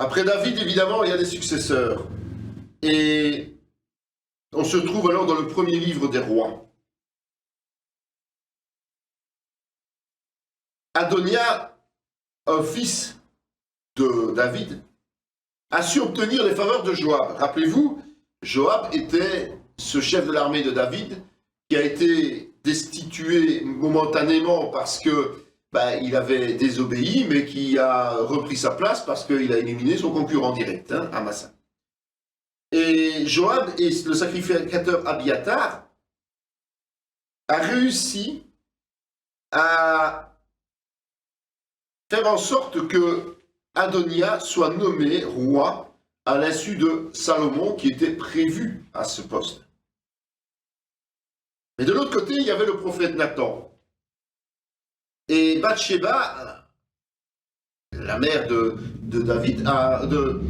Après David, évidemment, il y a des successeurs. Et on se trouve alors dans le premier livre des rois. Adonia, un fils de David, a su obtenir les faveurs de Joab. Rappelez-vous, Joab était ce chef de l'armée de David qui a été destitué momentanément parce que il avait désobéi, mais qui a repris sa place parce qu'il a éliminé son concurrent direct, Amasa. Et Joab et le sacrificateur Abiathar a réussi à faire en sorte que Adonia soit nommé roi à l'insu de Salomon qui était prévu à ce poste. Mais de l'autre côté, il y avait le prophète Nathan. Et Bathsheba, la mère de David, de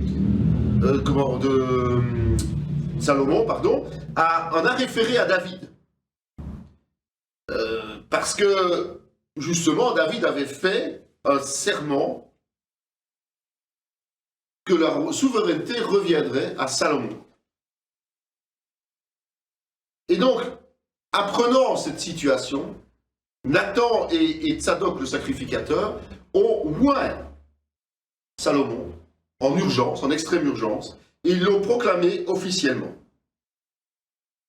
Salomon, pardon, en a référé à David. Parce que, justement, David avait fait un serment que la souveraineté reviendrait à Salomon. Et donc, apprenant cette situation, Nathan et Tsadok, le sacrificateur, ont oint Salomon en urgence, en extrême urgence, et ils l'ont proclamé officiellement.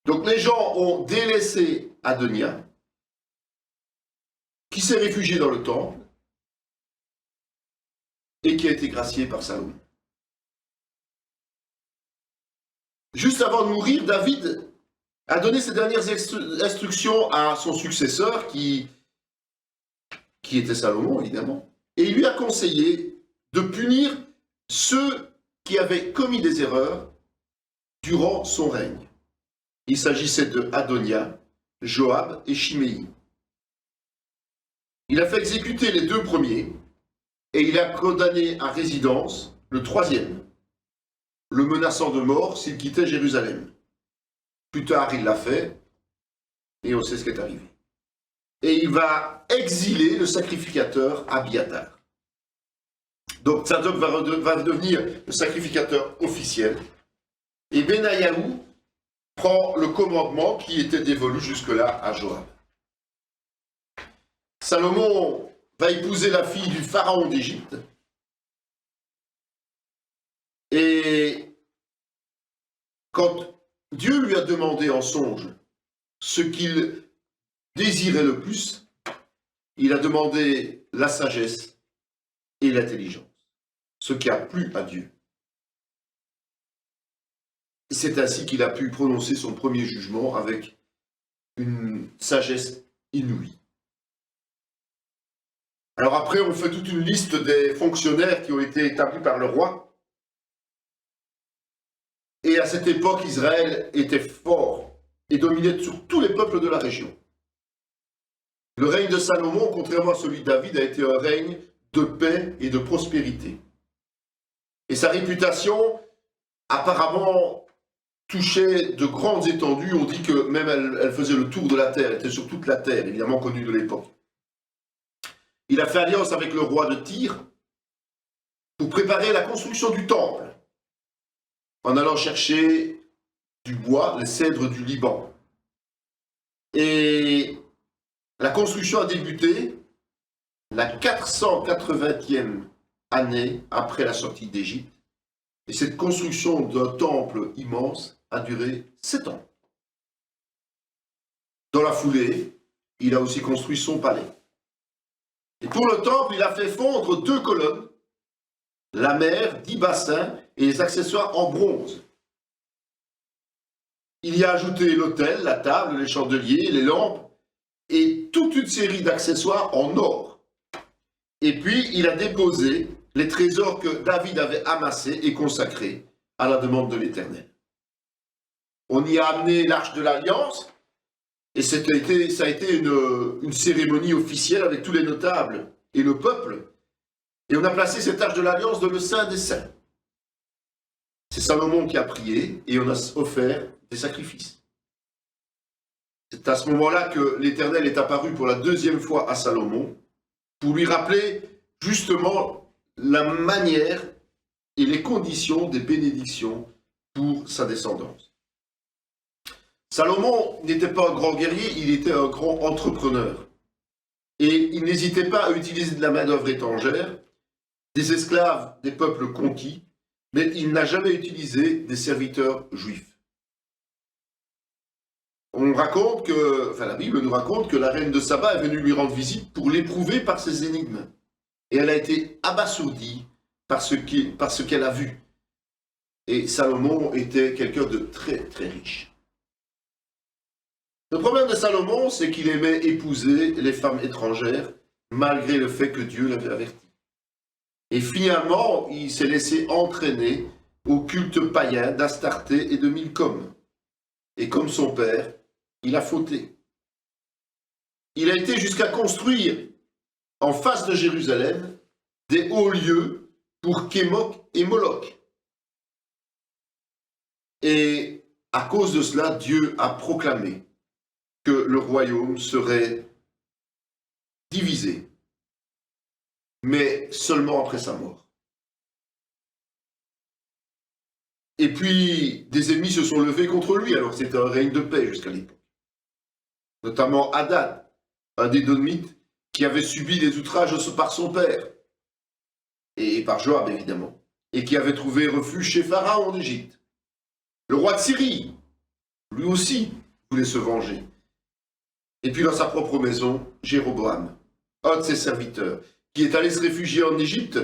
Donc les gens ont délaissé Adonia, qui s'est réfugié dans le temple, et qui a été gracié par Salomon. Juste avant de mourir, David a donné ses dernières instructions à son successeur, qui était Salomon, évidemment, et il lui a conseillé de punir ceux qui avaient commis des erreurs durant son règne. Il s'agissait de Adonia, Joab et Chiméi. Il a fait exécuter les deux premiers, et il a condamné à résidence le troisième, le menaçant de mort s'il quittait Jérusalem. Plus tard, il l'a fait, et on sait ce qui est arrivé. Et il va exiler le sacrificateur Abiathar. Donc Tsadok va devenir le sacrificateur officiel, et Benayahu prend le commandement qui était dévolu jusque-là à Joab. Salomon va épouser la fille du pharaon d'Égypte, et quand Dieu lui a demandé en songe ce qu'il désirait le plus, il a demandé la sagesse et l'intelligence, ce qui a plu à Dieu. Et c'est ainsi qu'il a pu prononcer son premier jugement avec une sagesse inouïe. Alors après, on fait toute une liste des fonctionnaires qui ont été établis par le roi. Et à cette époque, Israël était fort et dominait sur tous les peuples de la région. Le règne de Salomon, contrairement à celui de David, a été un règne de paix et de prospérité. Et sa réputation, apparemment, touchait de grandes étendues. On dit que même elle faisait le tour de la terre, elle était sur toute la terre, évidemment connue de l'époque. Il a fait alliance avec le roi de Tyr pour préparer la construction du temple, en allant chercher du bois, les cèdres du Liban. Et la construction a débuté la 480e année après la sortie d'Égypte. Et cette construction d'un temple immense a duré 7 ans. Dans la foulée, il a aussi construit son palais. Et pour le temple, il a fait fondre 2 colonnes, la mer, 10 bassins et les accessoires en bronze. Il y a ajouté l'autel, la table, les chandeliers, les lampes et toute une série d'accessoires en or. Et puis, il a déposé les trésors que David avait amassés et consacrés à la demande de l'Éternel. On y a amené l'Arche de l'Alliance, et ça a été une cérémonie officielle avec tous les notables et le peuple. Et on a placé cette Arche de l'Alliance dans le Saint des Saints. C'est Salomon qui a prié, et on a offert des sacrifices. C'est à ce moment-là que l'Éternel est apparu pour la 2e fois à Salomon, pour lui rappeler justement la manière et les conditions des bénédictions pour sa descendance. Salomon n'était pas un grand guerrier, il était un grand entrepreneur. Et il n'hésitait pas à utiliser de la main-d'œuvre étrangère, des esclaves des peuples conquis, mais il n'a jamais utilisé des serviteurs juifs. La Bible nous raconte que la reine de Saba est venue lui rendre visite pour l'éprouver par ses énigmes. Et elle a été abasourdie par ce qu'elle a vu. Et Salomon était quelqu'un de très très riche. Le problème de Salomon, c'est qu'il aimait épouser les femmes étrangères, malgré le fait que Dieu l'avait averti. Et finalement, il s'est laissé entraîner au culte païen d'Astarté et de Milcom. Et comme son père, il a fauté. Il a été jusqu'à construire, en face de Jérusalem, des hauts lieux pour Kémoc et Moloch. Et à cause de cela, Dieu a proclamé que le royaume serait divisé, mais seulement après sa mort. Et puis, des ennemis se sont levés contre lui, alors c'était un règne de paix jusqu'à l'époque. Notamment Hadad, un des Édomites, qui avait subi des outrages par son père, et par Joab évidemment, et qui avait trouvé refuge chez Pharaon en Égypte. Le roi de Syrie, lui aussi, voulait se venger. Et puis dans sa propre maison, Jéroboam, un de ses serviteurs, qui est allé se réfugier en Égypte,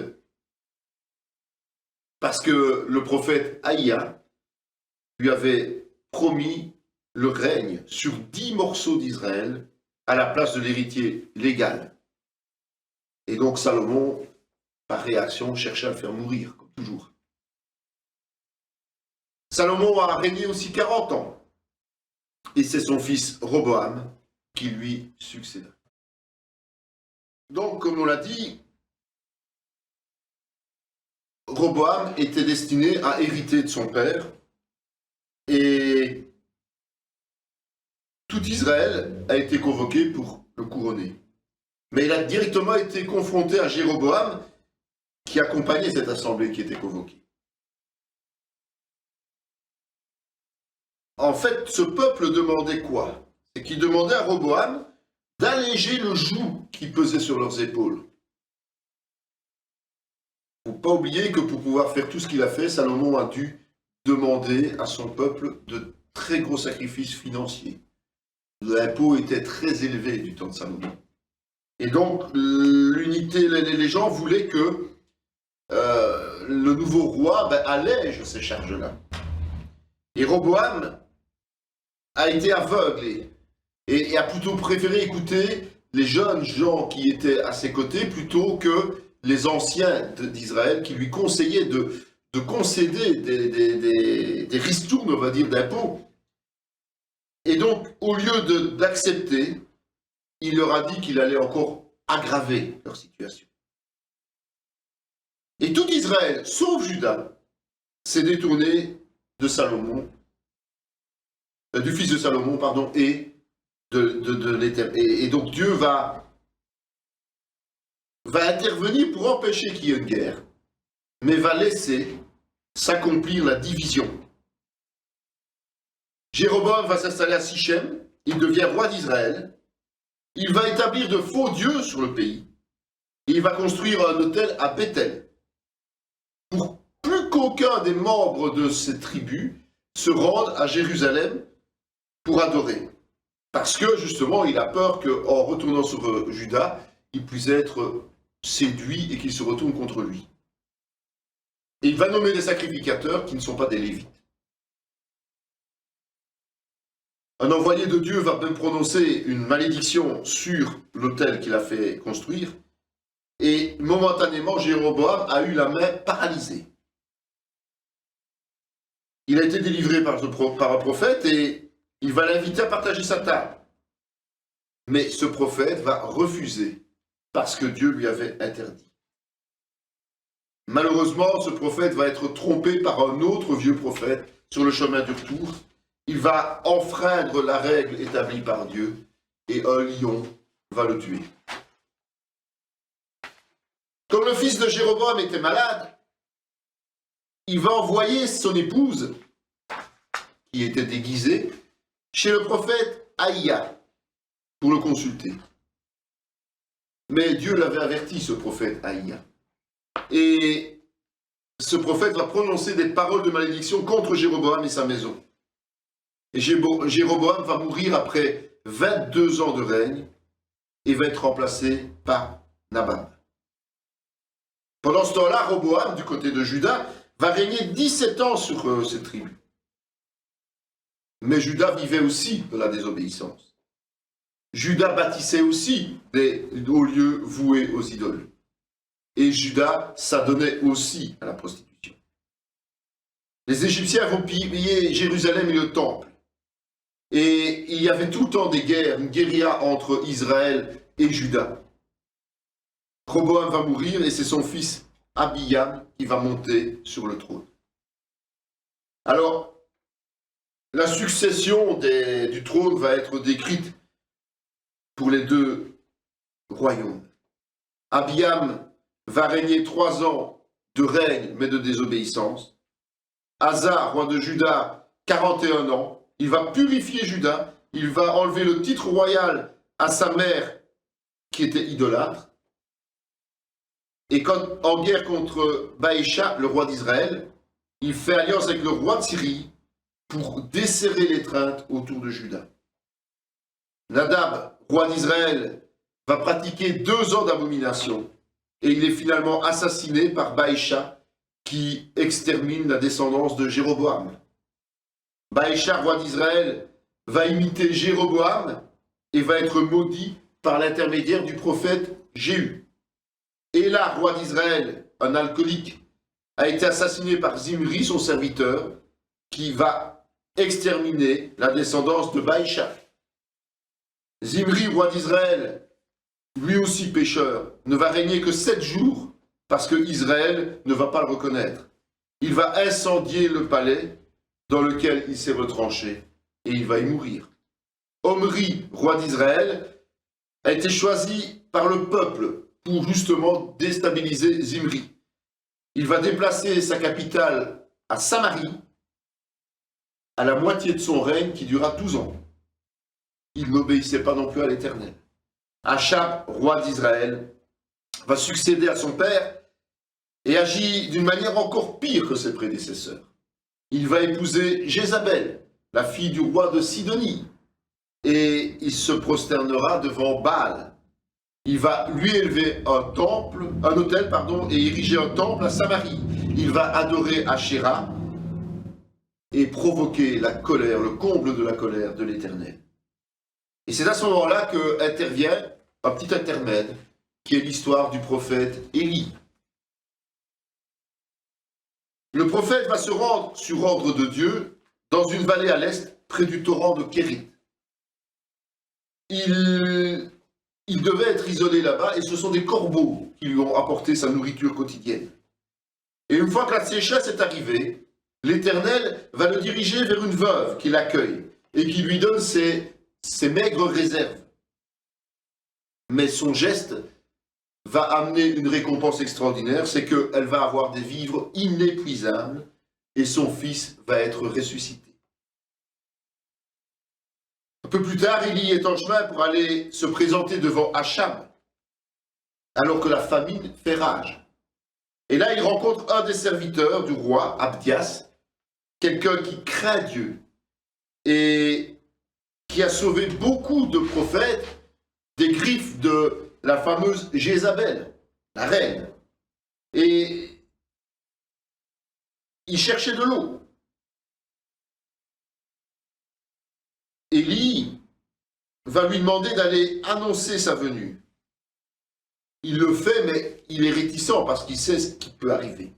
parce que le prophète Aïa lui avait promis le règne sur 10 morceaux d'Israël à la place de l'héritier légal. Et donc Salomon, par réaction, cherchait à le faire mourir, comme toujours. Salomon a régné aussi 40 ans, et c'est son fils Roboam qui lui succéda. Donc, comme on l'a dit, Roboam était destiné à hériter de son père, et tout Israël a été convoqué pour le couronner. Mais il a directement été confronté à Jéroboam, qui accompagnait cette assemblée qui était convoquée. En fait, ce peuple demandait quoi? C'est qu'il demandait à Roboam d'alléger le joug qui pesait sur leurs épaules. Il ne faut pas oublier que pour pouvoir faire tout ce qu'il a fait, Salomon a dû demander à son peuple de très gros sacrifices financiers. L'impôt était très élevé du temps de Salomon. Et donc, les gens voulaient que le nouveau roi allège ces charges-là. Et Roboam a été aveugle et a plutôt préféré écouter les jeunes gens qui étaient à ses côtés plutôt que les anciens d'Israël qui lui conseillaient de concéder des ristournes, on va dire, d'impôts. Et donc, au lieu d'accepter, il leur a dit qu'il allait encore aggraver leur situation. Et tout Israël, sauf Juda, s'est détourné de Salomon, du fils de Salomon, pardon, et de l'Éternel. Et donc Dieu va intervenir pour empêcher qu'il y ait une guerre, mais va laisser s'accomplir la division. Jéroboam va s'installer à Sichem, il devient roi d'Israël, il va établir de faux dieux sur le pays, et il va construire un autel à Bethel, pour plus qu'aucun des membres de cette tribu se rende à Jérusalem pour adorer. Parce que, justement, il a peur qu'en retournant sur Juda, il puisse être séduit et qu'il se retourne contre lui. Et il va nommer des sacrificateurs qui ne sont pas des Lévites. Un envoyé de Dieu va même prononcer une malédiction sur l'autel qu'il a fait construire, et momentanément, Jéroboam a eu la main paralysée. Il a été délivré par un prophète et il va l'inviter à partager sa table. Mais ce prophète va refuser parce que Dieu lui avait interdit. Malheureusement, ce prophète va être trompé par un autre vieux prophète sur le chemin du retour. Il va enfreindre la règle établie par Dieu et un lion va le tuer. Comme le fils de Jéroboam était malade, il va envoyer son épouse, qui était déguisée, chez le prophète Aïa pour le consulter. Mais Dieu l'avait averti, ce prophète Aïa. Et ce prophète va prononcer des paroles de malédiction contre Jéroboam et sa maison. Et Jéroboam va mourir après 22 ans de règne et va être remplacé par Nabab. Pendant ce temps-là, Roboam, du côté de Juda, va régner 17 ans sur cette tribu. Mais Juda vivait aussi de la désobéissance. Juda bâtissait aussi des hauts lieux voués aux idoles. Et Juda s'adonnait aussi à la prostitution. Les Égyptiens vont piller Jérusalem et le temple. Et il y avait tout le temps des guerres, une guérilla entre Israël et Juda. Roboam va mourir et c'est son fils Abiyam qui va monter sur le trône. Alors, la succession du trône va être décrite pour les deux royaumes. Abiyam va régner 3 ans de règne, mais de désobéissance. Asa, roi de Juda, 41 ans. Il va purifier Juda. Il va enlever le titre royal à sa mère, qui était idolâtre. Et quand, en guerre contre Baïcha, le roi d'Israël, il fait alliance avec le roi de Syrie pour desserrer l'étreinte autour de Juda. Nadab, roi d'Israël, va pratiquer 2 ans d'abomination et il est finalement assassiné par Baïcha qui extermine la descendance de Jéroboam. Baïcha, roi d'Israël, va imiter Jéroboam et va être maudit par l'intermédiaire du prophète Jéhu. Éla, roi d'Israël, un alcoolique, a été assassiné par Zimri, son serviteur, qui va exterminer la descendance de Baïcha. Zimri, roi d'Israël, lui aussi pécheur, ne va régner que 7 jours parce que Israël ne va pas le reconnaître. Il va incendier le palais dans lequel il s'est retranché et il va y mourir. Omri, roi d'Israël, a été choisi par le peuple pour justement déstabiliser Zimri. Il va déplacer sa capitale à Samarie à la moitié de son règne qui dura 12 ans. Il n'obéissait pas non plus à l'Éternel. Achab, roi d'Israël, va succéder à son père et agit d'une manière encore pire que ses prédécesseurs. Il va épouser Jézabel, la fille du roi de Sidonie, et il se prosternera devant Baal. Il va lui élever un autel, et ériger un temple à Samarie. Il va adorer Ashéra et provoquer la colère, le comble de la colère de l'Éternel. Et c'est à ce moment-là qu'intervient un petit intermède, qui est l'histoire du prophète Élie. Le prophète va se rendre, sur ordre de Dieu, dans une vallée à l'est, près du torrent de Kérit. Il devait être isolé là-bas, et ce sont des corbeaux qui lui ont apporté sa nourriture quotidienne. Et une fois que la sécheresse est arrivée, l'Éternel va le diriger vers une veuve qui l'accueille, et qui lui donne ses maigres réserves. Mais son geste va amener une récompense extraordinaire, c'est qu'elle va avoir des vivres inépuisables et son fils va être ressuscité. Un peu plus tard, Élie est en chemin pour aller se présenter devant Achab, alors que la famine fait rage. Et là, il rencontre un des serviteurs du roi, Abdias, quelqu'un qui craint Dieu et qui a sauvé beaucoup de prophètes des griffes de la fameuse Jézabel, la reine. Et il cherchait de l'eau. Élie va lui demander d'aller annoncer sa venue. Il le fait, mais il est réticent parce qu'il sait ce qui peut arriver.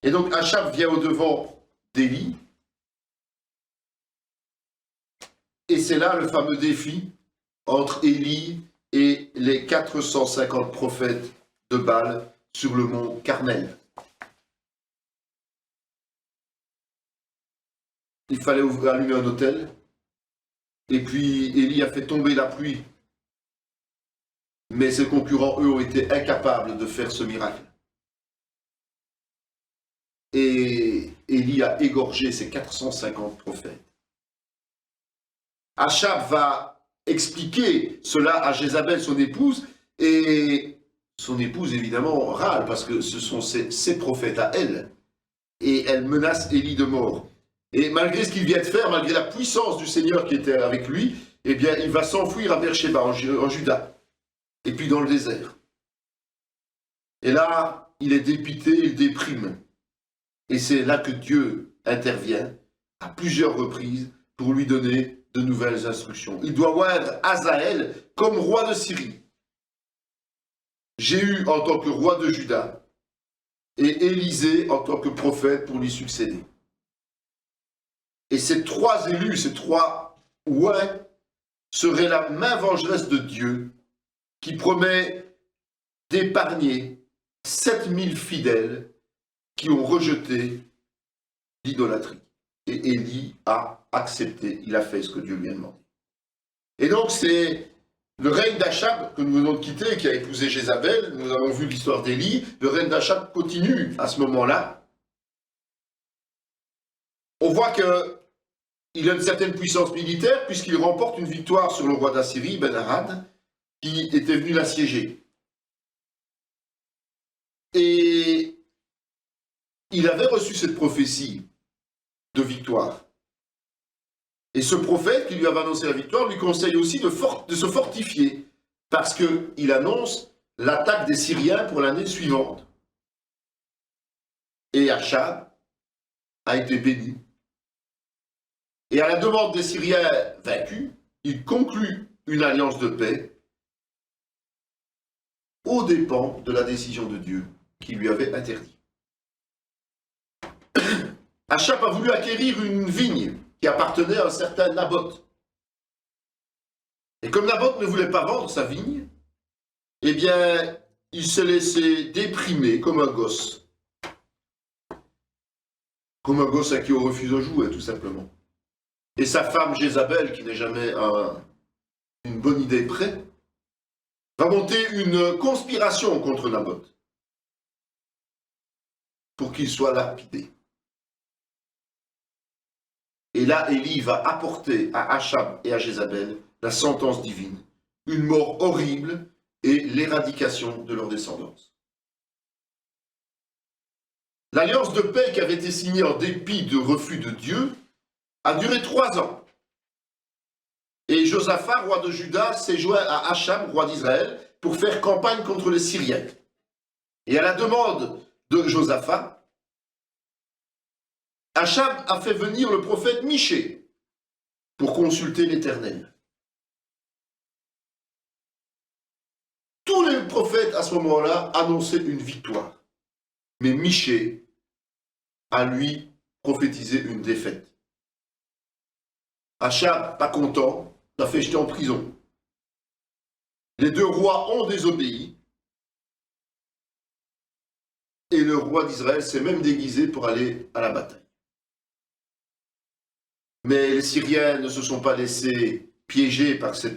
Et donc Achab vient au-devant d'Élie. Et c'est là le fameux défi entre Élie et les 450 prophètes de Baal sur le mont Carmel. Il fallait allumer un autel, et puis Élie a fait tomber la pluie. Mais ses concurrents, eux, ont été incapables de faire ce miracle. et Élie a égorgé ses 450 prophètes. Achab va expliquer cela à Jézabel, son épouse, et son épouse, évidemment, râle, parce que ce sont ses prophètes à elle, et elle menace Élie de mort. Et malgré ce qu'il vient de faire, malgré la puissance du Seigneur qui était avec lui, eh bien, il va s'enfuir à Beersheba, en Juda, et puis dans le désert. Et là, il est dépité, il déprime. Et c'est là que Dieu intervient à plusieurs reprises pour lui donner de nouvelles instructions. Il doit oindre Hazaël comme roi de Syrie, Jéhu en tant que roi de Juda, et Élisée en tant que prophète pour lui succéder. Et ces trois élus, ces trois ouins, seraient la main vengeresse de Dieu qui promet d'épargner 7000 fidèles qui ont rejeté l'idolâtrie. Et Élie a accepté, il a fait ce que Dieu lui a demandé. Et donc c'est le règne d'Achab que nous venons de quitter, qui a épousé Jézabel. Nous avons vu l'histoire d'Élie. Le règne d'Achab continue à ce moment-là. On voit qu'il a une certaine puissance militaire puisqu'il remporte une victoire sur le roi d'Assyrie, Ben-Hadad, qui était venu l'assiéger. Et il avait reçu cette prophétie de victoire. Et ce prophète qui lui avait annoncé la victoire lui conseille aussi de se fortifier, parce qu'il annonce l'attaque des Syriens pour l'année suivante. Et Achab a été béni. Et à la demande des Syriens vaincus, il conclut une alliance de paix aux dépens de la décision de Dieu qui lui avait interdit. Achab a voulu acquérir une vigne qui appartenait à un certain Naboth. Et comme Naboth ne voulait pas vendre sa vigne, eh bien, il s'est laissé déprimer comme un gosse. Comme un gosse à qui on refuse un jouet, tout simplement. Et sa femme Jézabel, qui n'est jamais une bonne idée près, va monter une conspiration contre Naboth pour qu'il soit lapidé. Et là, Élie va apporter à Achab et à Jézabel la sentence divine, une mort horrible et l'éradication de leur descendance. L'alliance de paix qui avait été signée en dépit de refus de Dieu a duré 3 ans. Et Josaphat, roi de Juda, s'est joint à Achab, roi d'Israël, pour faire campagne contre les Syriens. Et à la demande de Josaphat, Achab a fait venir le prophète Michée pour consulter l'Éternel. Tous les prophètes à ce moment-là annonçaient une victoire. Mais Michée a lui prophétisé une défaite. Achab, pas content, l'a fait jeter en prison. Les 2 rois ont désobéi. Et le roi d'Israël s'est même déguisé pour aller à la bataille. Mais les Syriens ne se sont pas laissés piéger par ce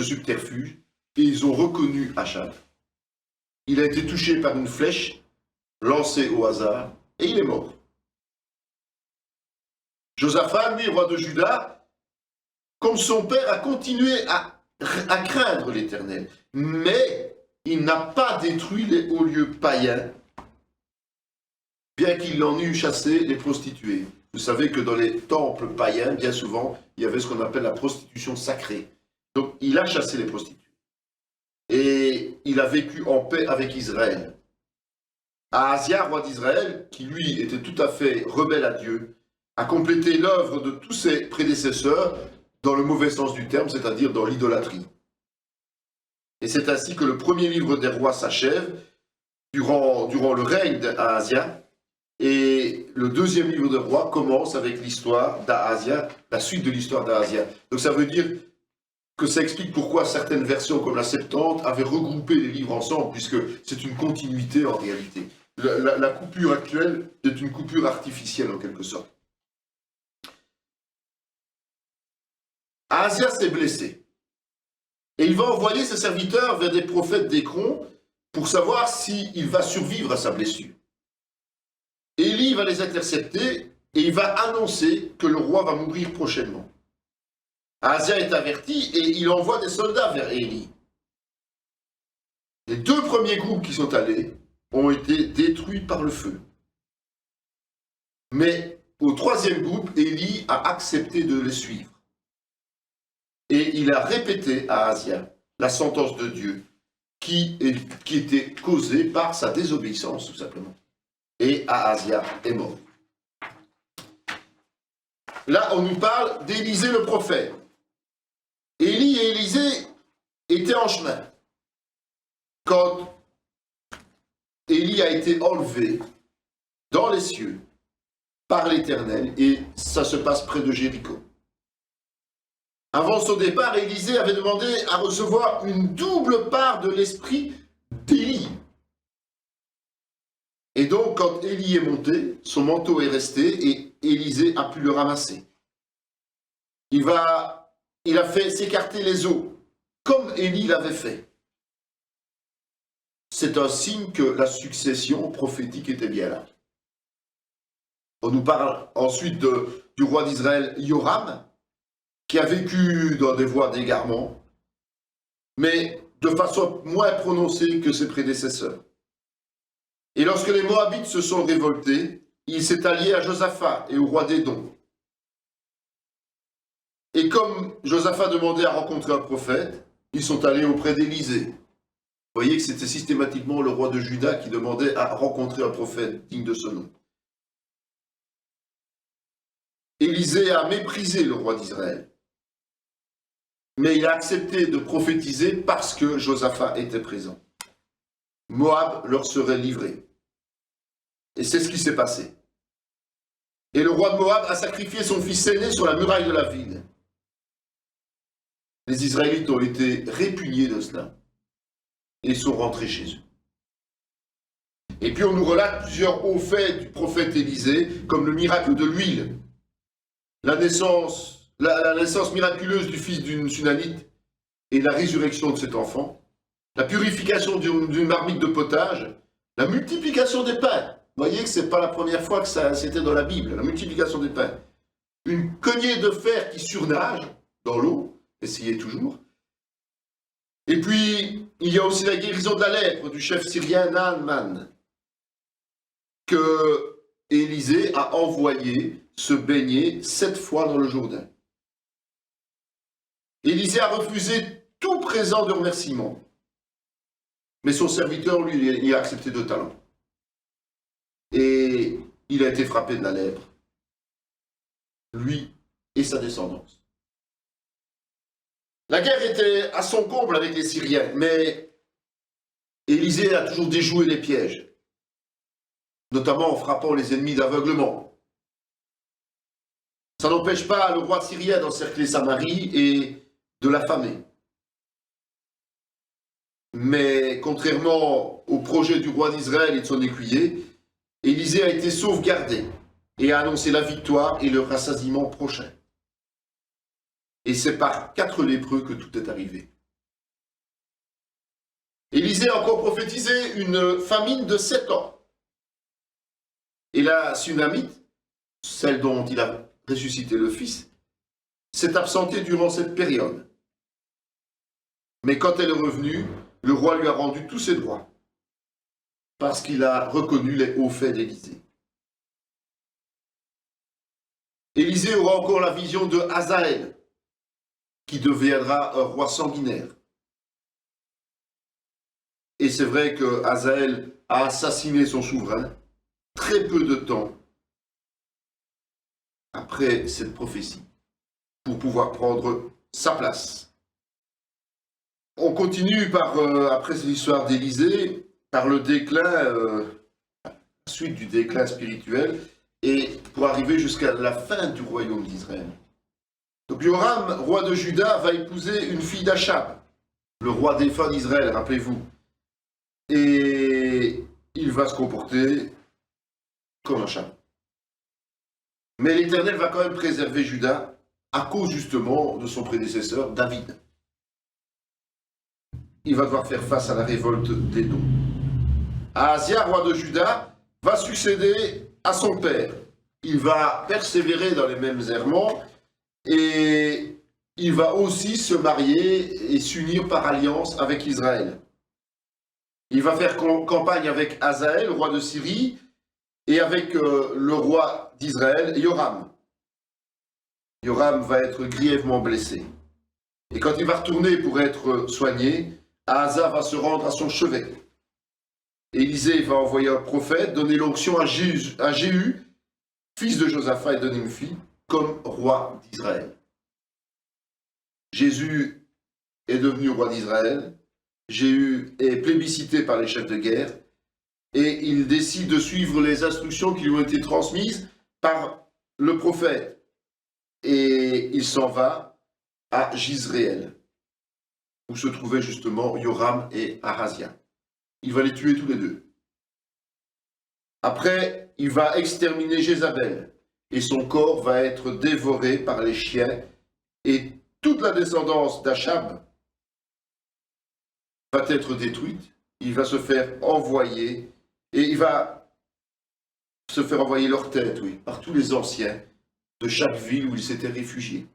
subterfuge, et ils ont reconnu Achab. Il a été touché par une flèche lancée au hasard, et il est mort. Josaphat, lui, roi de Juda, comme son père, a continué à craindre l'Éternel, mais il n'a pas détruit les hauts lieux païens, bien qu'il en eût chassé les prostituées. Vous savez que dans les temples païens, bien souvent, il y avait ce qu'on appelle la prostitution sacrée. Donc, il a chassé les prostituées. Et il a vécu en paix avec Israël. Ahazia, roi d'Israël, qui lui était tout à fait rebelle à Dieu, a complété l'œuvre de tous ses prédécesseurs dans le mauvais sens du terme, c'est-à-dire dans l'idolâtrie. Et c'est ainsi que le premier livre des rois s'achève, durant le règne d'Ahazia. Et le deuxième livre de rois commence avec l'histoire d'Ahazia, la suite de l'histoire d'Ahazia. Donc ça veut dire que ça explique pourquoi certaines versions comme la Septante avaient regroupé les livres ensemble, puisque c'est une continuité en réalité. La coupure actuelle est une coupure artificielle en quelque sorte. Ahazia s'est blessé. Et il va envoyer ses serviteurs vers des prophètes d'Écron pour savoir s'il va survivre à sa blessure. Élie va les intercepter et il va annoncer que le roi va mourir prochainement. Ahazia est averti et il envoie des soldats vers Élie. Les 2 premiers groupes qui sont allés ont été détruits par le feu. Mais au 3e groupe, Élie a accepté de les suivre. Et il a répété à Ahazia la sentence de Dieu qui était causée par sa désobéissance, tout simplement. Et Ahazia est mort. Là, on nous parle d'Élisée le prophète. Élie et Élisée étaient en chemin. Quand Élie a été enlevé dans les cieux par l'Éternel, et ça se passe près de Jéricho. Avant son départ, Élisée avait demandé à recevoir une double part de l'esprit d'Élie. Et donc, quand Élie est monté, son manteau est resté et Élisée a pu le ramasser. Il a fait s'écarter les eaux, comme Élie l'avait fait. C'est un signe que la succession prophétique était bien là. On nous parle ensuite du roi d'Israël, Joram, qui a vécu dans des voies d'égarement, mais de façon moins prononcée que ses prédécesseurs. Et lorsque les Moabites se sont révoltés, il s'est allié à Josaphat et au roi d'Édom. Et comme Josaphat demandait à rencontrer un prophète, ils sont allés auprès d'Élisée. Vous voyez que c'était systématiquement le roi de Juda qui demandait à rencontrer un prophète digne de ce nom. Élisée a méprisé le roi d'Israël. Mais il a accepté de prophétiser parce que Josaphat était présent. Moab leur serait livré. Et c'est ce qui s'est passé. Et le roi de Moab a sacrifié son fils aîné sur la muraille de la ville. Les Israélites ont été répugnés de cela et sont rentrés chez eux. Et puis on nous relate plusieurs hauts faits du prophète Élisée, comme le miracle de l'huile, la naissance miraculeuse du fils d'une Sunamite et la résurrection de cet enfant, la purification d'une marmite de potage, la multiplication des pains. Vous voyez que ce n'est pas la première fois que c'était dans la Bible, la multiplication des pains. Une cognée de fer qui surnage dans l'eau, essayez toujours. Et puis, il y a aussi la guérison de la lèpre du chef syrien Naaman, que Élisée a envoyé se baigner 7 fois dans le Jourdain. Élisée a refusé tout présent de remerciement. Mais son serviteur, lui, il a accepté de talent. Et il a été frappé de la lèpre. Lui et sa descendance. La guerre était à son comble avec les Syriens, mais Élisée a toujours déjoué les pièges, notamment en frappant les ennemis d'aveuglement. Ça n'empêche pas le roi syrien d'encercler Samarie et de l'affamer. Mais contrairement au projet du roi d'Israël et de son écuyer, Élisée a été sauvegardé et a annoncé la victoire et le rassasiement prochain. Et c'est par 4 lépreux que tout est arrivé. Élisée a encore prophétisé une famine de 7 ans. Et la Sunamite, celle dont il a ressuscité le fils, s'est absentée durant cette période. Mais quand elle est revenue, le roi lui a rendu tous ses droits, parce qu'il a reconnu les hauts faits d'Élisée. Élisée aura encore la vision de Hazaël, qui deviendra un roi sanguinaire. Et c'est vrai que Hazaël a assassiné son souverain très peu de temps après cette prophétie, pour pouvoir prendre sa place. On continue après l'histoire d'Élisée, par le déclin, la suite du déclin spirituel, et pour arriver jusqu'à la fin du royaume d'Israël. Donc Joram, roi de Juda, va épouser une fille d'Achab, le roi défunt d'Israël, rappelez-vous. Et il va se comporter comme Achab. Mais l'Éternel va quand même préserver Juda à cause justement de son prédécesseur, David. Il va devoir faire face à la révolte d'Édom. Ahazia, roi de Juda, va succéder à son père. Il va persévérer dans les mêmes errements et il va aussi se marier et s'unir par alliance avec Israël. Il va faire campagne avec Hazaël, roi de Syrie, et avec le roi d'Israël, Yoram. Yoram va être grièvement blessé. Et quand il va retourner pour être soigné, Asa va se rendre à son chevet. Élisée va envoyer un prophète, donner l'onction à Jéhu, fils de Josaphat et de Nimshi, comme roi d'Israël. Jésus est devenu roi d'Israël. Jéhu est plébiscité par les chefs de guerre et il décide de suivre les instructions qui lui ont été transmises par le prophète. Et il s'en va à Jizréel, où se trouvaient justement Yoram et Ahazia. Il va les tuer tous les deux. Après, il va exterminer Jézabel et son corps va être dévoré par les chiens et toute la descendance d'Achab va être détruite. Il va se faire envoyer et il va se faire envoyer leur tête, oui, par tous les anciens de chaque ville où ils s'étaient réfugiés.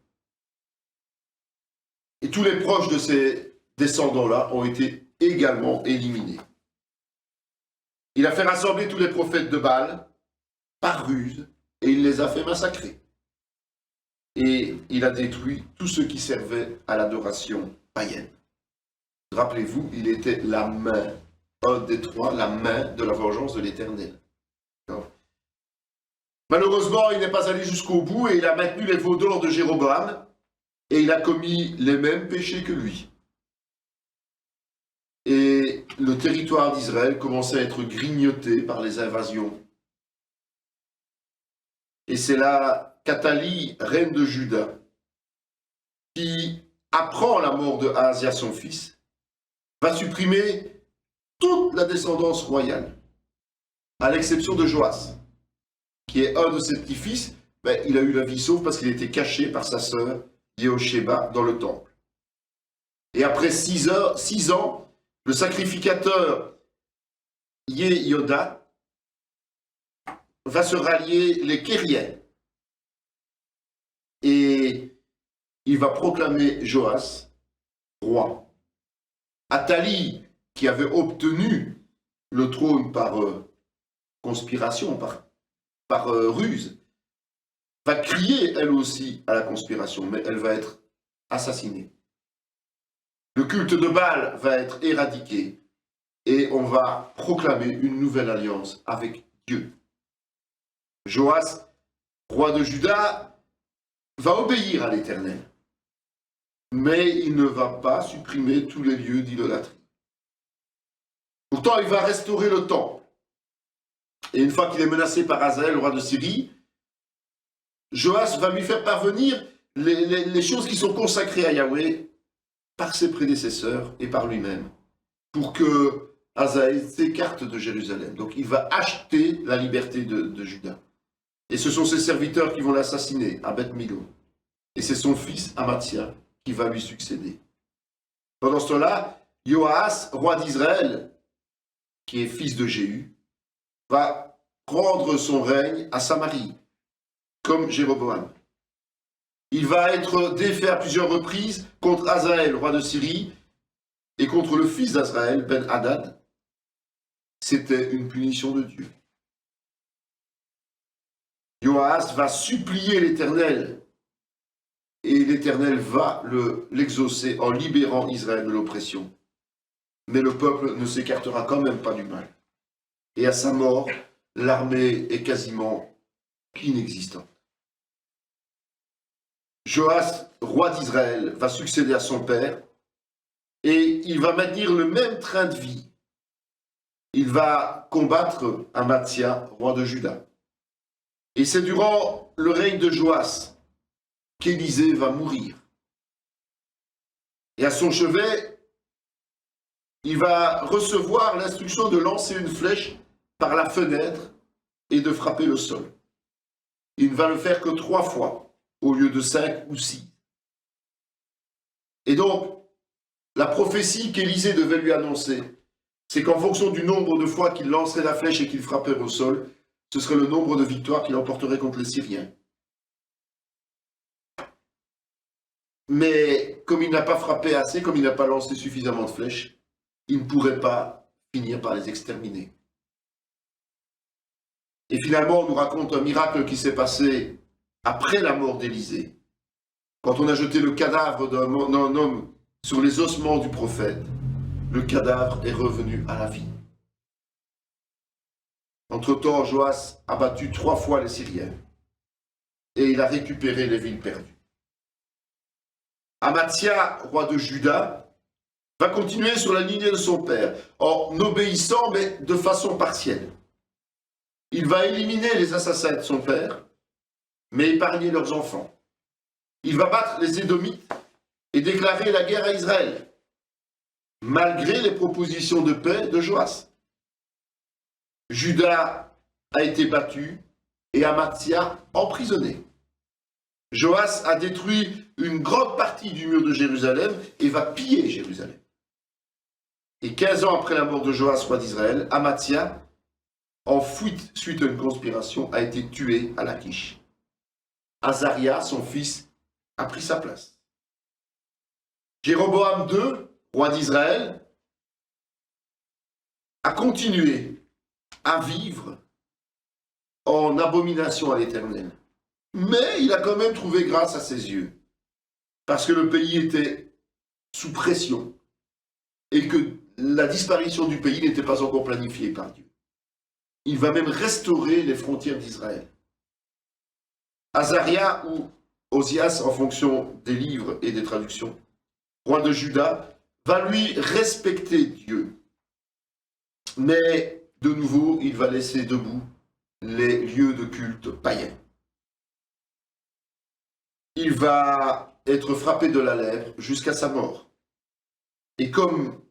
Et tous les proches de ces descendants-là ont été également éliminés. Il a fait rassembler tous les prophètes de Baal par ruse et il les a fait massacrer. Et il a détruit tous ceux qui servaient à l'adoration païenne. Rappelez-vous, il était la main, un des trois, la main de la vengeance de l'Éternel. Malheureusement, il n'est pas allé jusqu'au bout et il a maintenu les veaux d'or de Jéroboam et il a commis les mêmes péchés que lui. Et le territoire d'Israël commençait à être grignoté par les invasions. Et c'est là qu'Athalie, reine de Juda, qui apprend la mort de Ahazia, son fils, va supprimer toute la descendance royale, à l'exception de Joas, qui est un de ses petits-fils. Ben, il a eu la vie sauve parce qu'il était caché par sa sœur Yehosheba dans le temple. Et après 6 ans, le sacrificateur Yehoda va se rallier les Kériens. Et il va proclamer Joas roi. Athalie, qui avait obtenu le trône par conspiration, par ruse, va crier elle aussi à la conspiration, mais elle va être assassinée. Le culte de Baal va être éradiqué et on va proclamer une nouvelle alliance avec Dieu. Joas, roi de Juda, va obéir à l'Éternel, mais il ne va pas supprimer tous les lieux d'idolâtrie. Pourtant, il va restaurer le temple. Et une fois qu'il est menacé par Hazaël, roi de Syrie, Joas va lui faire parvenir les choses qui sont consacrées à Yahweh par ses prédécesseurs et par lui-même, pour que Hazaël s'écarte de Jérusalem. Donc il va acheter la liberté de Juda. Et ce sont ses serviteurs qui vont l'assassiner à Beth Milo. Et c'est son fils Amathia qui va lui succéder. Pendant ce temps-là, Joas, roi d'Israël, qui est fils de Jéhu, va prendre son règne à Samarie, comme Jéroboam. Il va être défait à plusieurs reprises contre Hazaël, roi de Syrie, et contre le fils d'Azraël, Ben-Hadad. C'était une punition de Dieu. Joas va supplier l'Éternel, et l'Éternel va l'exaucer en libérant Israël de l'oppression. Mais le peuple ne s'écartera quand même pas du mal. Et à sa mort, l'armée est quasiment inexistante. Joas, roi d'Israël, va succéder à son père et il va maintenir le même train de vie. Il va combattre Amathia, roi de Juda. Et c'est durant le règne de Joas qu'Élisée va mourir. Et à son chevet, il va recevoir l'instruction de lancer une flèche par la fenêtre et de frapper le sol. Il ne va le faire que 3 fois, au lieu de 5 ou 6. Et donc, la prophétie qu'Élisée devait lui annoncer, c'est qu'en fonction du nombre de fois qu'il lancerait la flèche et qu'il frapperait au sol, ce serait le nombre de victoires qu'il emporterait contre les Syriens. Mais comme il n'a pas frappé assez, comme il n'a pas lancé suffisamment de flèches, il ne pourrait pas finir par les exterminer. Et finalement, on nous raconte un miracle qui s'est passé après la mort d'Élisée, quand on a jeté le cadavre d'un homme sur les ossements du prophète. Le cadavre est revenu à la vie. Entre-temps, Joas a battu 3 fois les Syriens et il a récupéré les villes perdues. Amathia, roi de Juda, va continuer sur la lignée de son père, en obéissant, mais de façon partielle. Il va éliminer les assassins de son père, mais épargner leurs enfants. Il va battre les Édomites et déclarer la guerre à Israël, malgré les propositions de paix de Joas. Juda a été battu et Amathia emprisonné. Joas a détruit une grande partie du mur de Jérusalem et va piller Jérusalem. Et 15 ans après la mort de Joas, roi d'Israël, Amathia, en fuite suite à une conspiration, a été tué à Lachish. Azaria, son fils, a pris sa place. Jéroboam II, roi d'Israël, a continué à vivre en abomination à l'Éternel. Mais il a quand même trouvé grâce à ses yeux, parce que le pays était sous pression et que la disparition du pays n'était pas encore planifiée par Dieu. Il va même restaurer les frontières d'Israël. Azaria ou Osias, en fonction des livres et des traductions, roi de Juda, va lui respecter Dieu. Mais de nouveau, il va laisser debout les lieux de culte païens. Il va être frappé de la lèpre jusqu'à sa mort. Et comme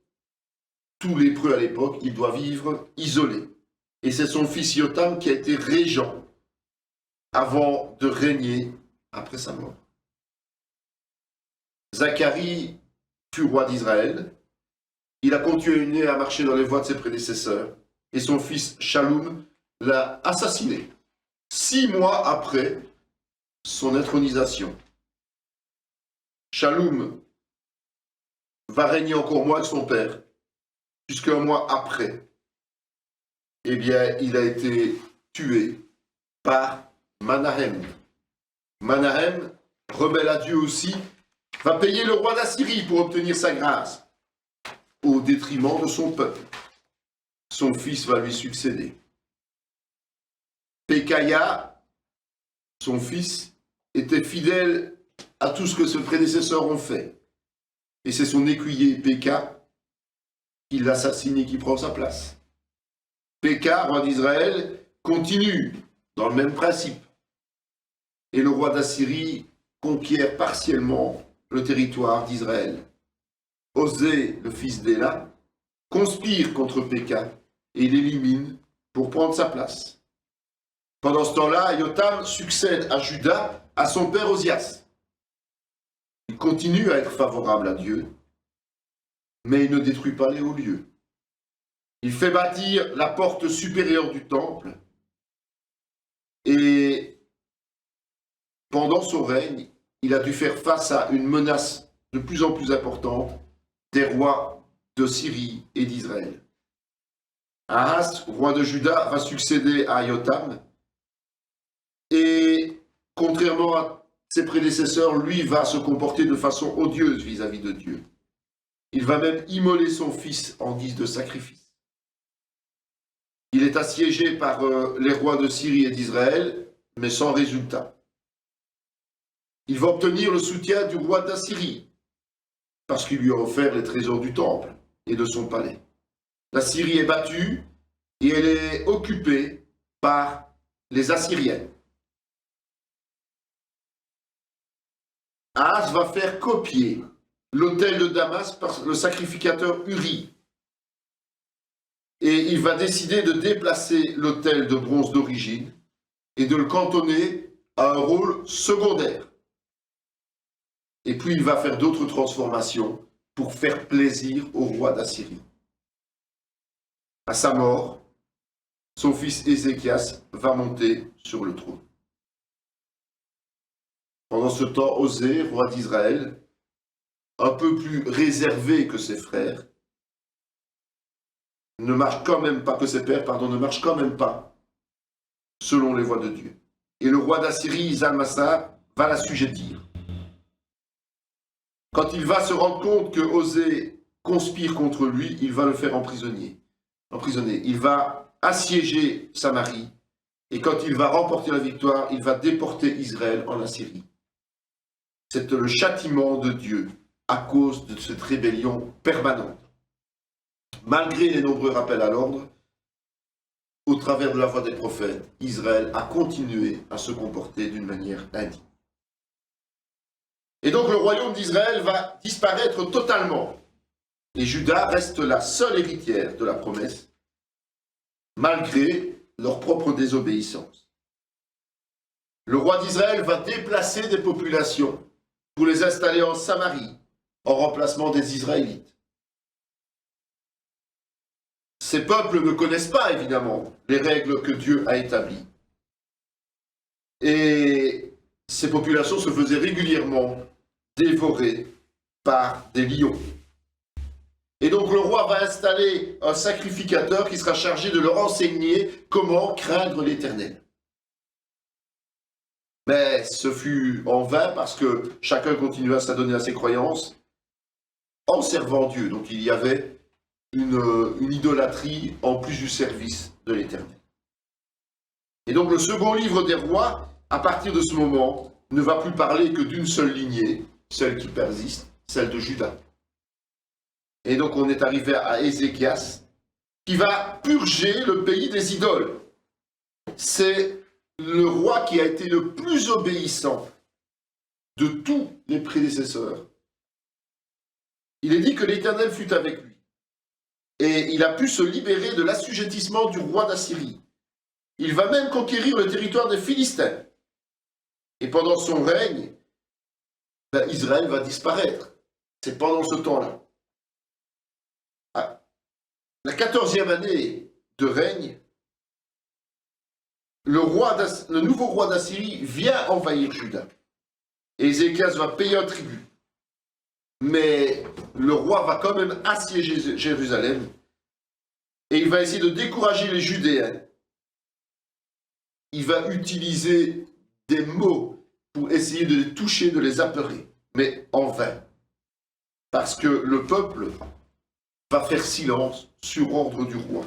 tous les lépreux à l'époque, il doit vivre isolé. Et c'est son fils Yotam qui a été régent avant de régner après sa mort. Zacharie fut roi d'Israël. Il a continué à marcher dans les voies de ses prédécesseurs. Et son fils Shaloum l'a assassiné 6 mois après son intronisation. Shaloum va régner encore moins que son père, jusqu'un mois après. Eh bien, il a été tué par Manahem. Manahem, rebelle à Dieu aussi, va payer le roi d'Assyrie pour obtenir sa grâce, au détriment de son peuple. Son fils va lui succéder. Pékaya, son fils, était fidèle à tout ce que ses prédécesseurs ont fait. Et c'est son écuyer Péka qui l'assassine et qui prend sa place. Péka, roi d'Israël, continue dans le même principe. Et le roi d'Assyrie conquiert partiellement le territoire d'Israël. Osée, le fils d'Éla, conspire contre Péka et l'élimine pour prendre sa place. Pendant ce temps-là, Yotam succède à Juda, à son père Osias. Il continue à être favorable à Dieu, mais il ne détruit pas les hauts lieux. Il fait bâtir la porte supérieure du temple et pendant son règne, il a dû faire face à une menace de plus en plus importante des rois de Syrie et d'Israël. Ahaz, roi de Juda, va succéder à Yotam et, contrairement à ses prédécesseurs, lui va se comporter de façon odieuse vis-à-vis de Dieu. Il va même immoler son fils en guise de sacrifice. Il est assiégé par les rois de Syrie et d'Israël, mais sans résultat. Il va obtenir le soutien du roi d'Assyrie, parce qu'il lui a offert les trésors du temple et de son palais. La Syrie est battue et elle est occupée par les Assyriens. Ahaz va faire copier l'autel de Damas par le sacrificateur Uri. Et il va décider de déplacer l'autel de bronze d'origine et de le cantonner à un rôle secondaire. Et puis il va faire d'autres transformations pour faire plaisir au roi d'Assyrie. À sa mort, son fils Ézéchias va monter sur le trône. Pendant ce temps, Osée, roi d'Israël, un peu plus réservé que ses frères, ne marche quand même pas, que ses pères, pardon, ne marche quand même pas selon les voies de Dieu. Et le roi d'Assyrie, Salmassar, va l'assujettir. Quand il va se rendre compte que Osée conspire contre lui, il va le faire emprisonner. Il va assiéger Samarie, et quand il va remporter la victoire, il va déporter Israël en Assyrie. C'est le châtiment de Dieu à cause de cette rébellion permanente. Malgré les nombreux rappels à l'ordre, au travers de la voix des prophètes, Israël a continué à se comporter d'une manière indigne. Et donc le royaume d'Israël va disparaître totalement. Et Juda reste la seule héritière de la promesse, malgré leur propre désobéissance. Le roi d'Israël va déplacer des populations pour les installer en Samarie, en remplacement des Israélites. Ces peuples ne connaissent pas, évidemment, les règles que Dieu a établies. Et ces populations se faisaient régulièrement dévorer par des lions. Et donc le roi va installer un sacrificateur qui sera chargé de leur enseigner comment craindre l'Éternel. Mais ce fut en vain parce que chacun continua à s'adonner à ses croyances en servant Dieu. Donc il y avait une idolâtrie en plus du service de l'Éternel. Et donc le second livre des rois, à partir de ce moment, ne va plus parler que d'une seule lignée, celle qui persiste, celle de Juda. Et donc on est arrivé à Ézéchias, qui va purger le pays des idoles. C'est le roi qui a été le plus obéissant de tous les prédécesseurs. Il est dit que l'Éternel fut avec lui. Et il a pu se libérer de l'assujettissement du roi d'Assyrie. Il va même conquérir le territoire des Philistins. Et pendant son règne, Israël va disparaître. C'est pendant ce temps-là. La 14e année de règne, le nouveau roi d'Assyrie vient envahir Juda. Et Ézéchias va payer un tribut. Mais le roi va quand même assiéger Jérusalem et il va essayer de décourager les Judéens. Il va utiliser des mots pour essayer de les toucher, de les apeurer, mais en vain. Parce que le peuple va faire silence sur ordre du roi.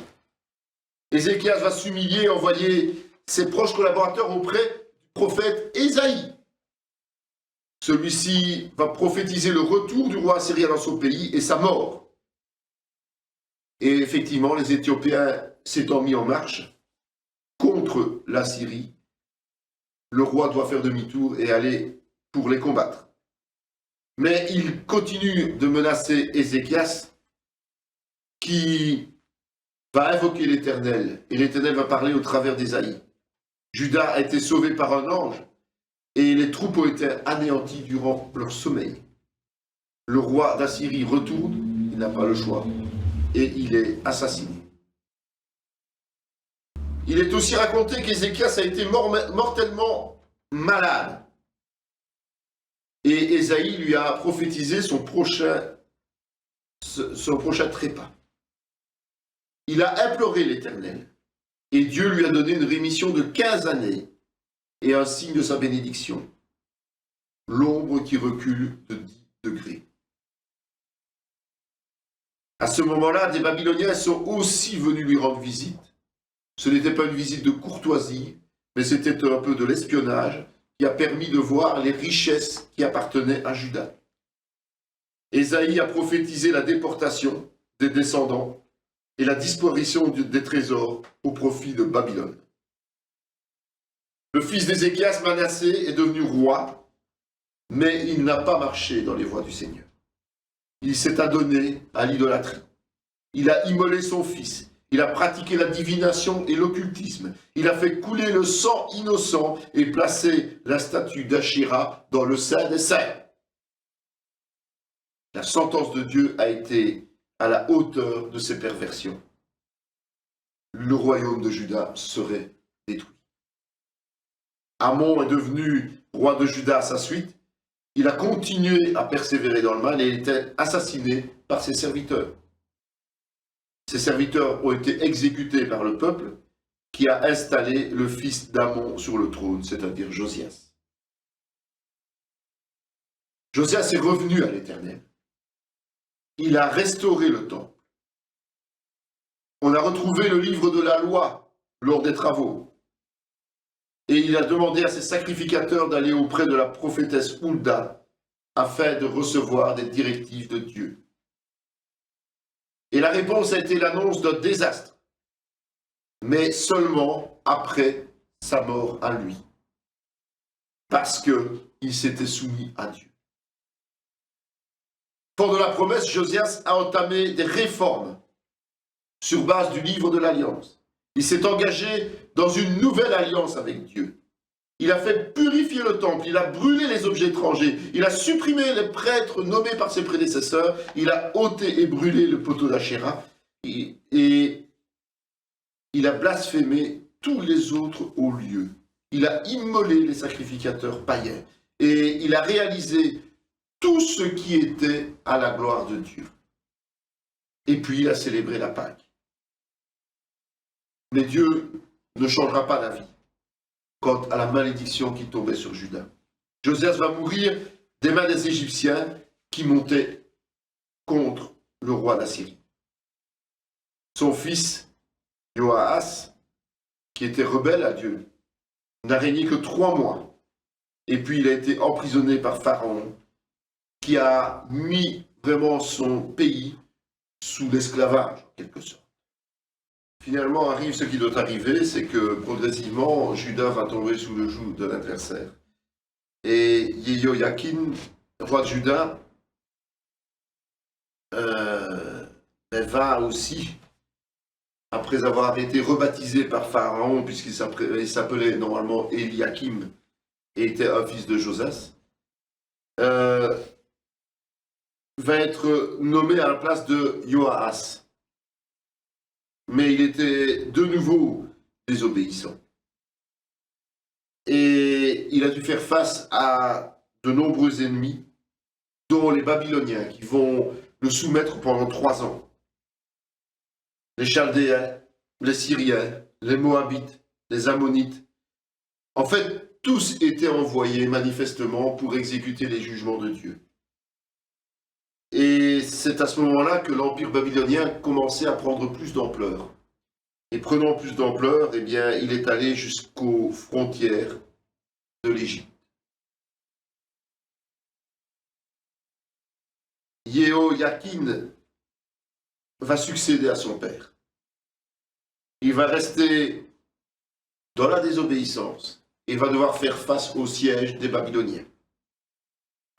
Ézéchias va s'humilier et envoyer ses proches collaborateurs auprès du prophète Ésaïe. Celui-ci va prophétiser le retour du roi assyrien dans son pays et sa mort. Et effectivement, les Éthiopiens s'étant mis en marche contre la Syrie, le roi doit faire demi-tour et aller pour les combattre. Mais il continue de menacer Ézéchias, qui va invoquer l'Éternel, et l'Éternel va parler au travers d'Ésaïe. Juda a été sauvé par un ange, et les troupes ont été anéanties durant leur sommeil. Le roi d'Assyrie retourne, il n'a pas le choix, et il est assassiné. Il est aussi raconté qu'Ézéchias a été mortellement malade. Et Ésaïe lui a prophétisé son prochain trépas. Il a imploré l'Éternel, et Dieu lui a donné une rémission de 15 années et un signe de sa bénédiction, l'ombre qui recule de 10 degrés. À ce moment-là, des Babyloniens sont aussi venus lui rendre visite. Ce n'était pas une visite de courtoisie, mais c'était un peu de l'espionnage qui a permis de voir les richesses qui appartenaient à Juda. Ésaïe a prophétisé la déportation des descendants et la disparition des trésors au profit de Babylone. Le fils d'Ézéchias, Manassé, est devenu roi, mais il n'a pas marché dans les voies du Seigneur. Il s'est adonné à l'idolâtrie. Il a immolé son fils. Il a pratiqué la divination et l'occultisme. Il a fait couler le sang innocent et placé la statue d'Ashéra dans le Saint des Saints. La sentence de Dieu a été à la hauteur de ses perversions. le royaume de Juda serait détruit. Amon est devenu roi de Juda à sa suite. Il a continué à persévérer dans le mal et était assassiné par ses serviteurs. Ses serviteurs ont été exécutés par le peuple qui a installé le fils d'Amon sur le trône, c'est-à-dire Josias. Josias est revenu à l'Éternel. Il a restauré le temple. On a retrouvé le livre de la loi lors des travaux. Et il a demandé à ses sacrificateurs d'aller auprès de la prophétesse Hulda afin de recevoir des directives de Dieu. Et la réponse a été l'annonce d'un désastre, mais seulement après sa mort à lui, parce qu'il s'était soumis à Dieu. Pendant la promesse, Josias a entamé des réformes sur base du livre de l'Alliance. Il s'est engagé dans une nouvelle alliance avec Dieu. Il a fait purifier le temple, il a brûlé les objets étrangers, il a supprimé les prêtres nommés par ses prédécesseurs, il a ôté et brûlé le poteau d'Achéra et il a blasphémé tous les autres hauts lieux. Il a immolé les sacrificateurs païens et il a réalisé tout ce qui était à la gloire de Dieu. Et puis il a célébré la Pâque. Mais Dieu ne changera pas d'avis quant à la malédiction qui tombait sur Juda. Josias va mourir des mains des Égyptiens qui montaient contre le roi d'Assyrie. Son fils, Joahas, qui était rebelle à Dieu, n'a régné que 3 mois. Et puis il a été emprisonné par Pharaon, qui a mis vraiment son pays sous l'esclavage, en quelque sorte. Finalement arrive ce qui doit arriver, c'est que progressivement, Juda va tomber sous le joug de l'adversaire. Et Yehoïakin, roi de Juda, va aussi, après avoir été rebaptisé par Pharaon, puisqu'il s'appelait normalement Eliakim, et était un fils de Josias, va être nommé à la place de Joahas. Mais il était de nouveau désobéissant. Et il a dû faire face à de nombreux ennemis, dont les Babyloniens, qui vont le soumettre pendant 3 ans. Les Chaldéens, les Syriens, les Moabites, les Ammonites. En fait, tous étaient envoyés manifestement pour exécuter les jugements de Dieu. Et c'est à ce moment-là que l'Empire babylonien commençait à prendre plus d'ampleur. Et prenant plus d'ampleur, eh bien, il est allé jusqu'aux frontières de l'Égypte. Yehoïakin va succéder à son père. Il va rester dans la désobéissance et va devoir faire face au siège des Babyloniens.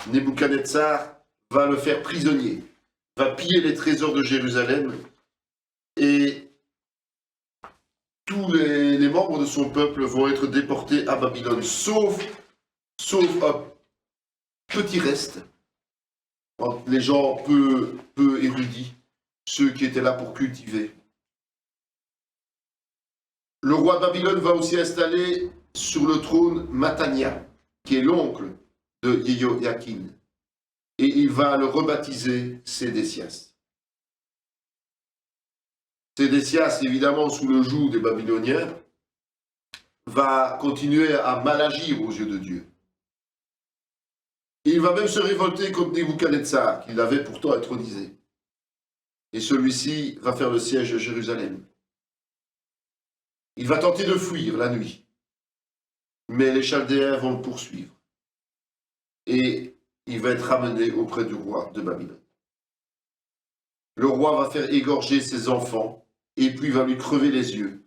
Nebuchadnezzar va le faire prisonnier, va piller les trésors de Jérusalem et tous les membres de son peuple vont être déportés à Babylone, sauf un petit reste, les gens peu érudits, ceux qui étaient là pour cultiver. Le roi de Babylone va aussi installer sur le trône Mattania, qui est l'oncle de Yehoïakin. Et il va le rebaptiser Sédécias. Sédécias, évidemment, sous le joug des Babyloniens, va continuer à mal agir aux yeux de Dieu. Et il va même se révolter contre Nebuchadnezzar, qui l'avait pourtant intronisé. Et celui-ci va faire le siège de Jérusalem. Il va tenter de fuir la nuit, mais les Chaldéens vont le poursuivre. Et il va être ramené auprès du roi de Babylone. Le roi va faire égorger ses enfants et puis va lui crever les yeux.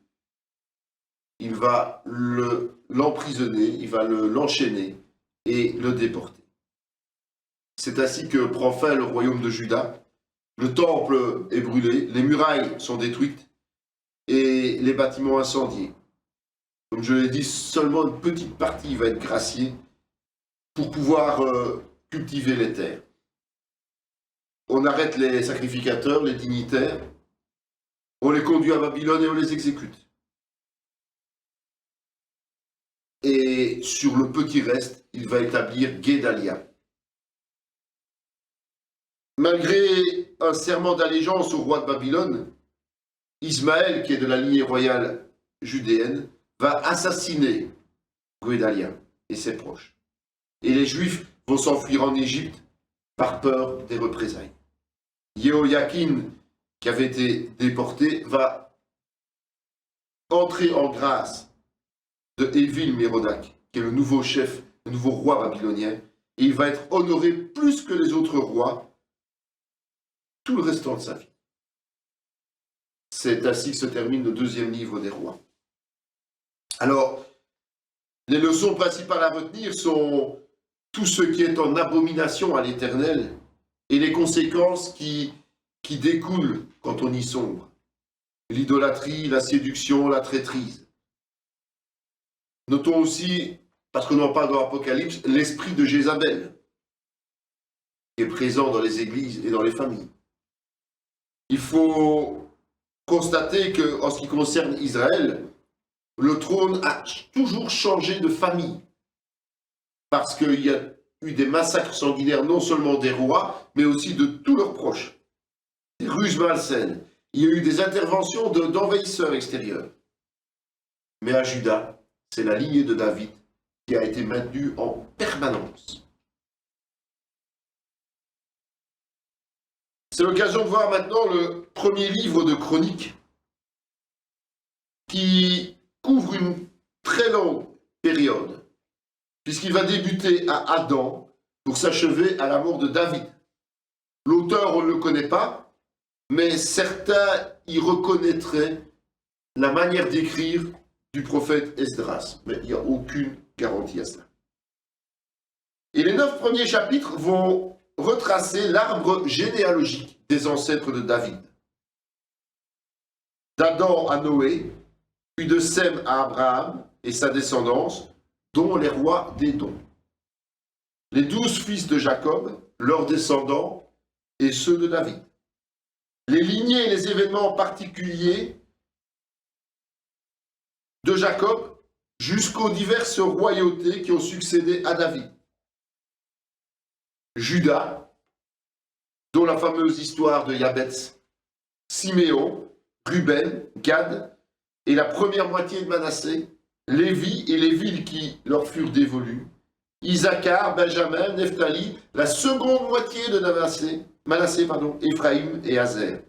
Il va l'emprisonner, il va l'enchaîner et le déporter. C'est ainsi que prend fin le royaume de Juda. Le temple est brûlé, les murailles sont détruites et les bâtiments incendiés. Comme je l'ai dit, seulement une petite partie va être graciée pour pouvoir cultiver les terres. On arrête les sacrificateurs, les dignitaires, On les conduit à Babylone et on les exécute. Et sur le petit reste, il va établir Guédalia. Malgré un serment d'allégeance au roi de Babylone, Ismaël, qui est de la lignée royale judéenne, va assassiner Guédalia et ses proches. Et les Juifs vont s'enfuir en Égypte par peur des représailles. Jéhoïakin, qui avait été déporté, va entrer en grâce de Évil-Mérodach, qui est le nouveau chef, le nouveau roi babylonien, et il va être honoré plus que les autres rois tout le restant de sa vie. C'est ainsi que se termine le deuxième livre des rois. Alors, les leçons principales à retenir sont tout ce qui est en abomination à l'Éternel et les conséquences qui découlent quand on y sombre. L'idolâtrie, la séduction, la traîtrise. Notons aussi, parce qu'on en parle dans l'Apocalypse, l'esprit de Jézabel, qui est présent dans les églises et dans les familles. Il faut constater qu'en ce qui concerne Israël, le trône a toujours changé de famille, parce qu'il y a eu des massacres sanguinaires non seulement des rois, mais aussi de tous leurs proches, des ruses malsaines. Il y a eu des interventions d'envahisseurs extérieurs. Mais à Juda, c'est la lignée de David qui a été maintenue en permanence. C'est l'occasion de voir maintenant le premier livre de Chroniques qui couvre une très longue période, puisqu'il va débuter à Adam pour s'achever à la mort de David. L'auteur, on ne le connaît pas, mais certains y reconnaîtraient la manière d'écrire du prophète Esdras, mais il n'y a aucune garantie à cela. Et les 9 premiers chapitres vont retracer l'arbre généalogique des ancêtres de David. D'Adam à Noé, puis de Sem à Abraham et sa descendance, dont les rois d'Édom. Les 12 fils de Jacob, leurs descendants et ceux de David. Les lignées et les événements particuliers de Jacob jusqu'aux diverses royautés qui ont succédé à David. Juda, dont la fameuse histoire de Yabetz, Siméon, Ruben, Gad, et la première moitié de Manassé, Lévi et les villes qui leur furent dévolues, Isaacar, Benjamin, Nephtali, la seconde moitié de Manassé, Éphraïm et Azer.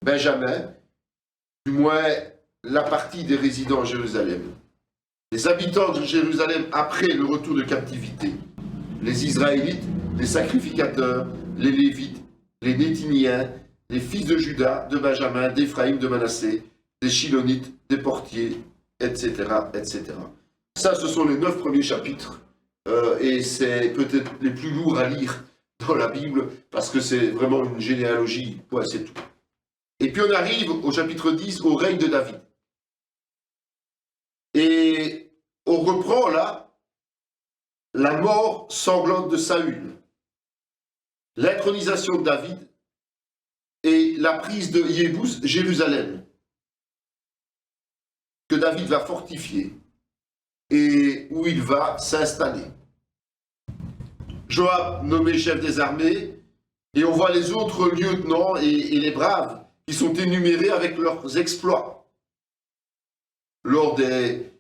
Benjamin, du moins la partie des résidents à Jérusalem. Les habitants de Jérusalem après le retour de captivité, les Israélites, les sacrificateurs, les Lévites, les Néthiniens, les fils de Juda, de Benjamin, d'Éphraïm, de Manassé, des Chilonites, des portiers, etc., etc. Ça, ce sont les 9 premiers chapitres, et c'est peut-être les plus lourds à lire dans la Bible, parce que c'est vraiment une généalogie, ouais, c'est tout. Et puis on arrive au chapitre 10, au règne de David. Et on reprend là la mort sanglante de Saül, l'intronisation de David et la prise de Jérusalem, que David va fortifier et où il va s'installer. Joab nommé chef des armées, et on voit les autres lieutenants et les braves qui sont énumérés avec leurs exploits lors des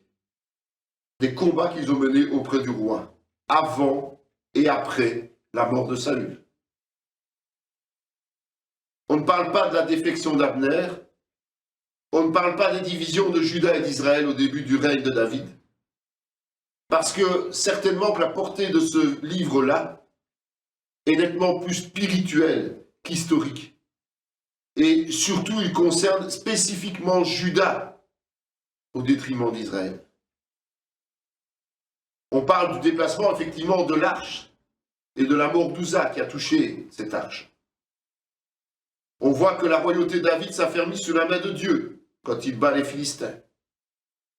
combats qu'ils ont menés auprès du roi, avant et après la mort de Saül. On ne parle pas de la défection d'Abner, on ne parle pas des divisions de Juda et d'Israël au début du règne de David, parce que certainement que la portée de ce livre-là est nettement plus spirituelle qu'historique. Et surtout, il concerne spécifiquement Juda au détriment d'Israël. On parle du déplacement effectivement de l'arche et de la mort d'Uza qui a touché cette arche. On voit que la royauté de David s'affermit sous la main de Dieu quand il bat les Philistins.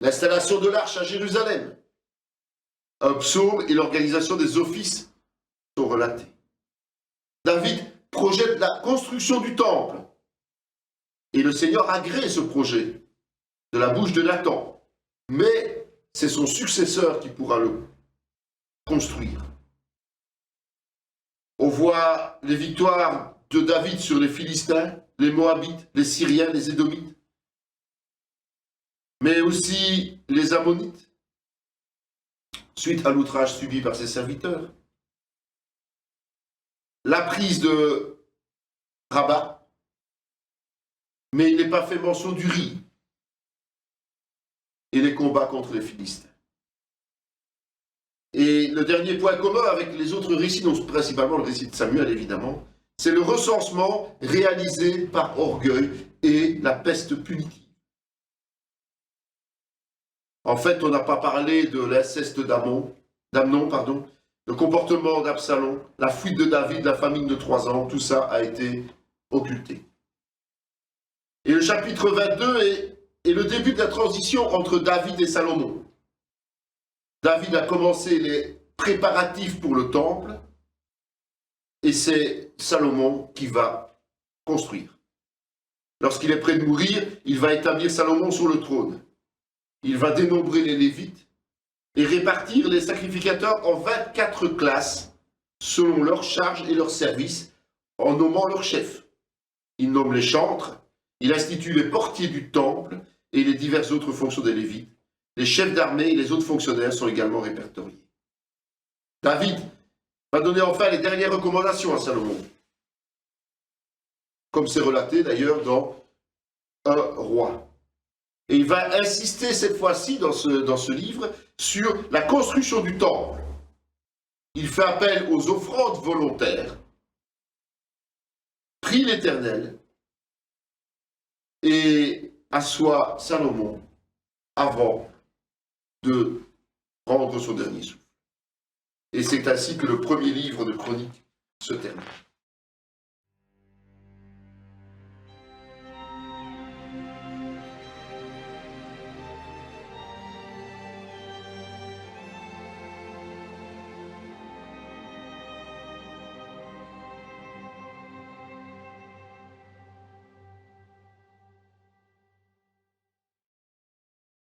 L'installation de l'arche à Jérusalem, un psaume et l'organisation des offices sont relatés. David projette la construction du temple Et le Seigneur agrée ce projet de la bouche de Nathan. Mais c'est son successeur qui pourra le construire. On voit les victoires de David sur les Philistins, les Moabites, les Syriens, les Édomites, mais aussi les Ammonites, suite à l'outrage subi par ses serviteurs. La prise de Rabat, mais il n'est pas fait mention du riz et les combats contre les Philistins. Et le dernier point commun avec les autres récits, donc principalement le récit de Samuel évidemment, c'est le recensement réalisé par orgueil et la peste punitive. En fait, on n'a pas parlé de l'inceste d'Amnon, le comportement d'Absalom, la fuite de David, la famine de 3 ans, tout ça a été occulté. Et le chapitre 22 est le début de la transition entre David et Salomon. David a commencé les préparatifs pour le temple, et c'est Salomon qui va construire. Lorsqu'il est prêt de mourir, il va établir Salomon sur le trône. Il va dénombrer les Lévites et répartir les sacrificateurs en 24 classes selon leurs charges et leurs services, en nommant leurs chefs. Il nomme les chantres, il institue les portiers du temple et les diverses autres fonctions des Lévites. Les chefs d'armée et les autres fonctionnaires sont également répertoriés. David va donner enfin les dernières recommandations à Salomon, comme c'est relaté d'ailleurs dans Un roi. Et il va insister cette fois-ci dans ce livre sur la construction du temple. Il fait appel aux offrandes volontaires, prie l'Éternel et assoit Salomon avant de prendre son dernier souffle. Et c'est ainsi que le premier livre de Chroniques se termine.